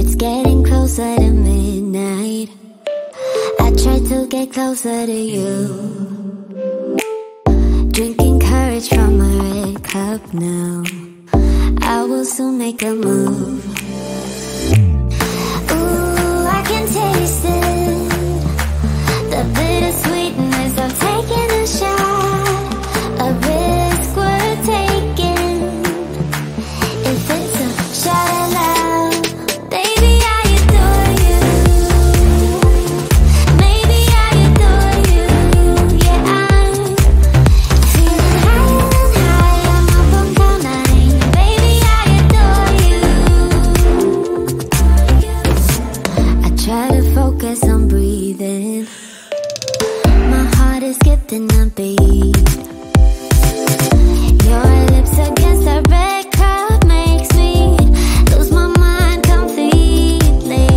It's getting closer to midnight. I try to get closer to you, drinking courage from a red cup now. I will soon make a move. Ooh, I can taste it, the bittersweetness of taking a shot, a risk worth taking. If it's a shot at love, baby, I adore you. Maybe I adore you. Yeah, I'm feeling higher and higher. I'm up on cloud nine. Baby, I adore you. I try to focus on breathing. My heart is skipping a beat. Your lips against a red cup makes me lose my mind completely.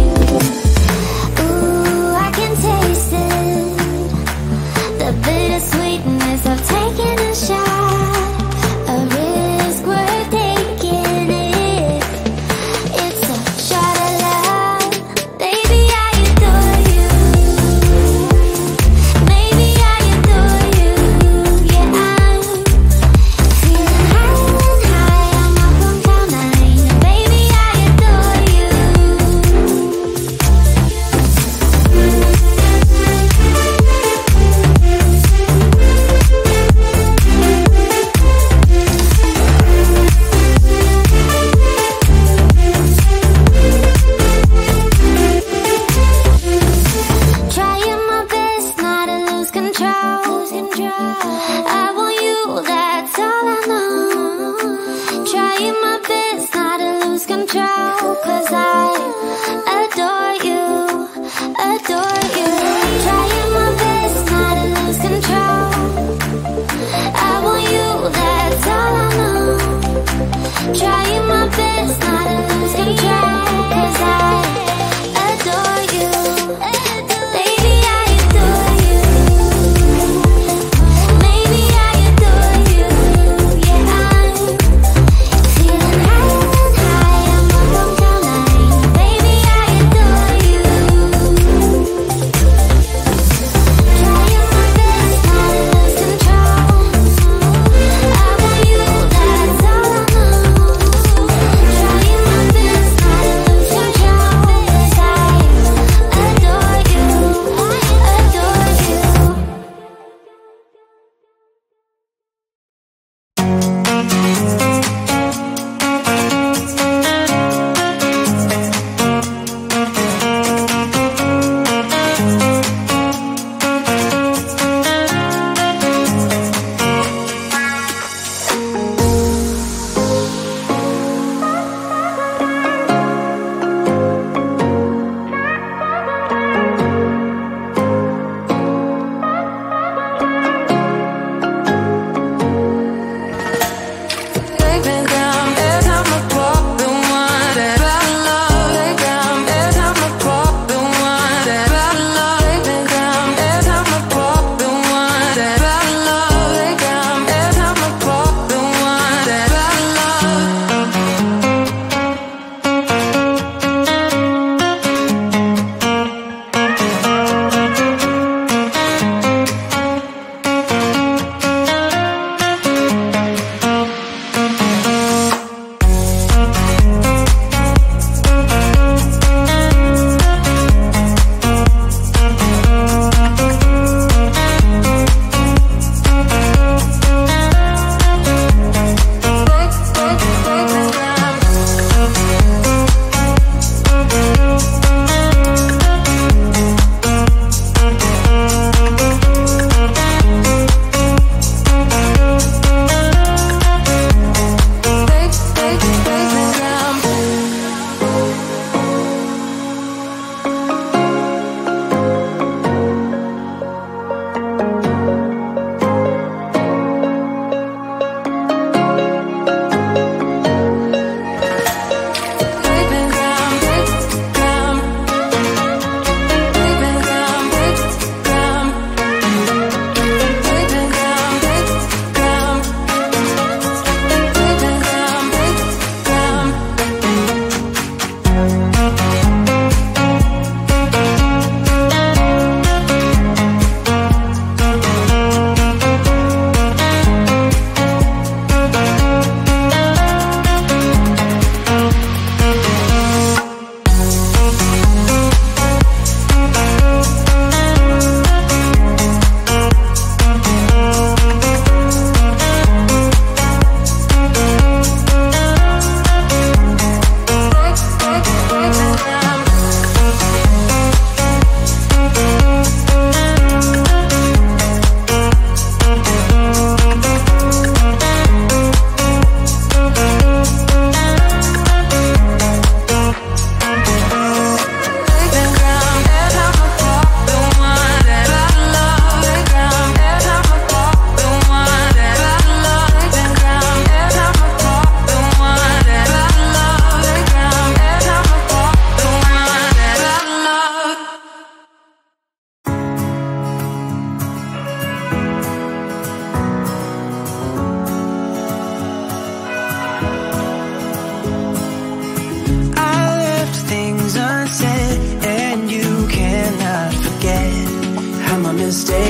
Ooh, I can taste it, the bittersweetness of taking a shot, a risk worth taking. It's a shot at love, baby, I adore you. Maybe I adore you.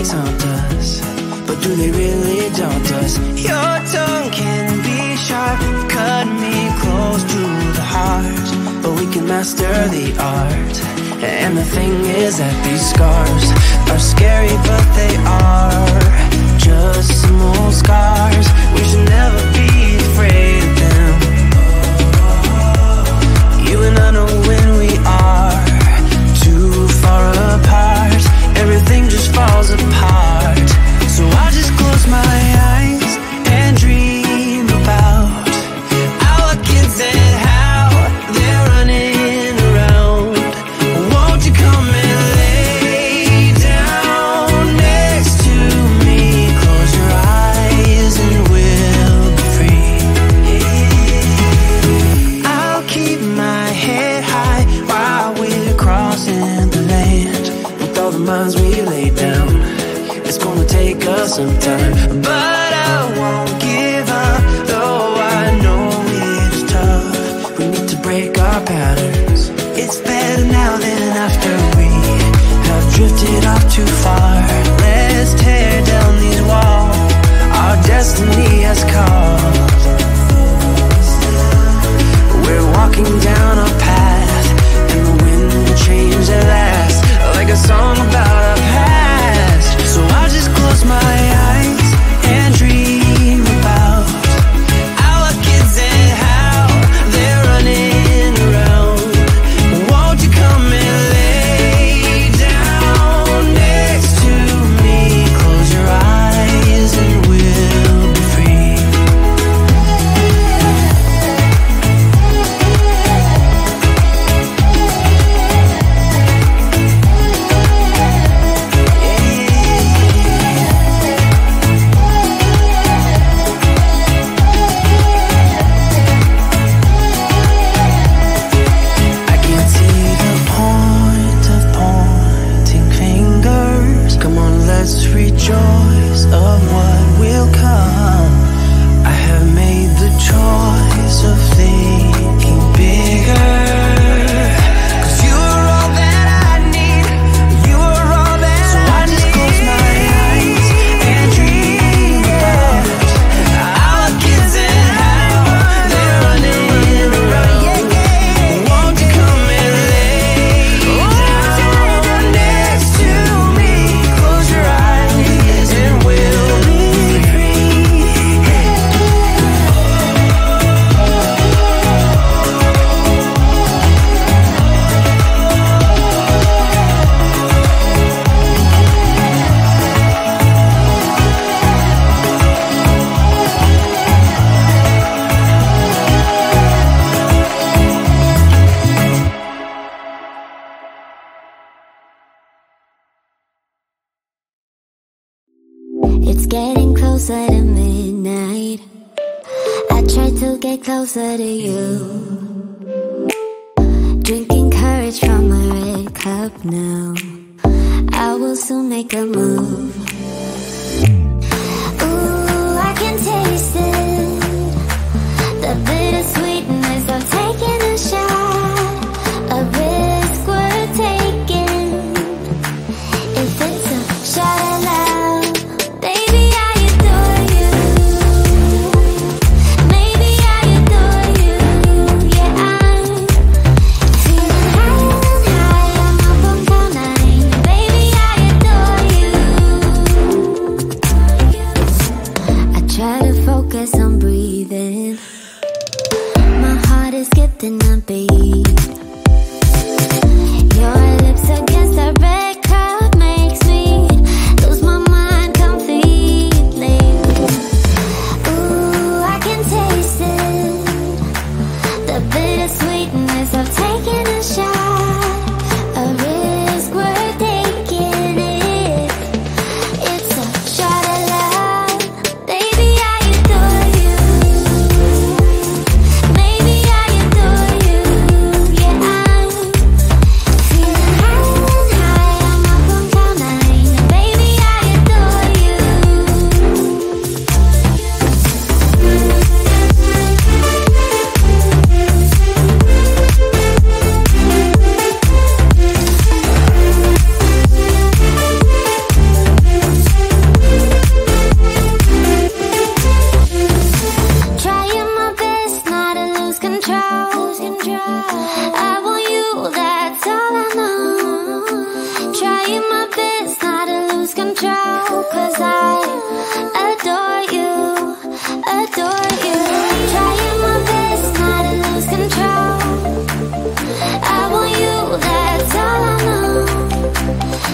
mistakes haunt us, but do they really daunt us? Your tongue can be sharp, cut me close to the heart, but we can master the art. And the thing is that these scars are scary, but they are just some old scars. We should never be afraid of them. You and I know when we are too far apart, everything just falls apart. So I just close my eyes and dream about our kids and how they're running around. Won't you come and lay down next to me? Close your eyes and we'll be free. I'll keep my head high while we're crossing the land. With all the minds we lay down, it's gonna take us some time, but I won't give up, though I know it's tough. We need to break our patterns. It's better now than after we have drifted off too far. Let's tear down these walls our destiny has called. We're walking down a path, and the wind will change at last, like a song about our past. So I'll just close my eyes and dream about our kids and how they're running around. Won't you come and lay down next to me? Close your eyes and we'll be free. I can't see the point of pointing fingers. Come on, let's rejoice of what will come. I have made the choice of thinking bigger. 'Cause you're all that I need. You're all that so I just close my eyes and dream about our kids and how they're running around. Won't you come and lay down next to me? Close your eyes and we'll be free. It's getting closer to midnight. I try to get closer to you. Drinking courage from a red cup now. I will soon make a move. Ooh, I can taste it, the bittersweetness of taking a shot, a risk worth taking. If it's a shot of love, baby, I adore you. Maybe I adore you. Yeah, I'm feeling higher and higher. I'm up on cloud nine. Baby, I adore you. I try to focus on breathing. My heart is skipping a beat.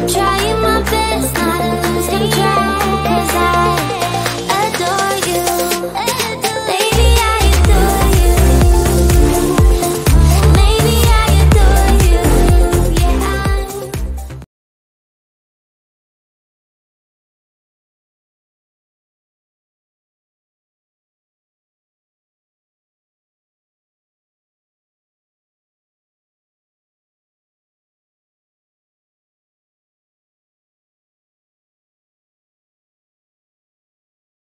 Trying my best not to